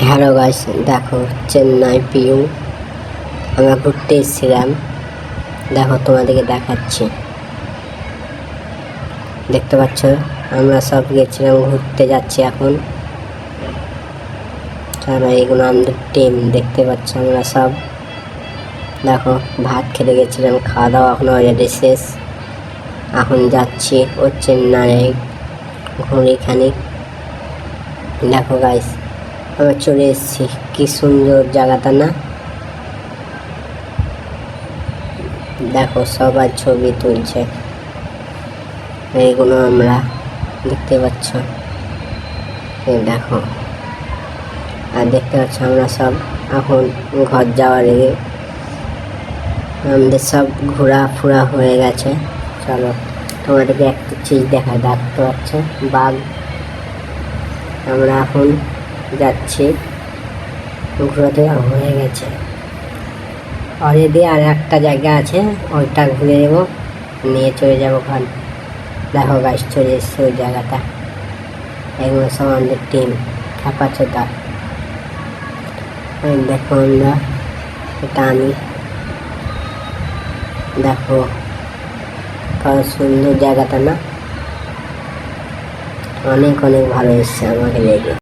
Hello guys, দেখো চেন্নাই পিউ আমরা ঘুরতে এসেছিলাম। দেখো তোমাদেরকে দেখাচ্ছি, দেখতে পাচ্ছ আমরা সব গেছিলাম ঘুরতে, যাচ্ছি এখন। চলো, এগুলো আমাদের টিম, দেখতে পাচ্ছ আমরা সব। দেখো ভাত খেতে গেছিলাম, খাওয়া দাওয়া এখন অলরেডি শেষ। এখন যাচ্ছি ও চেন্নাই ঘুরি খানিক। দেখো গাইস, আমরা চলে এসেছি, কি সুন্দর জায়গাটা না? দেখো সবার ছবি তুলছে, এইগুলো আমরা দেখতে পাচ্ছ। দেখো, আর দেখতে পাচ্ছ আমরা সব এখন ঘর যাওয়ার আগে আমাদের সব ঘোরাফোরা হয়ে গেছে। চলো তোমাদেরকে একটা চিজ দেখা, দেখতে পাচ্ছ বাঘ। আমরা এখন যাচ্ছি, ঘোরাতে হয়ে গেছে অলরেডি। আর একটা জায়গা আছে, ওইটা ঘুরে নেবো, নিয়ে চলে যাবো ওখানে। দেখো গাছ চলে এসছে ওই জায়গাটা। এগুলো সব আমাদের টিম খেপাচ্ছোটা। দেখো আমরা, এটা আমি। দেখো কত সুন্দর জায়গাটা না? অনেক অনেক ভালো এসছে আমাকে লেগে।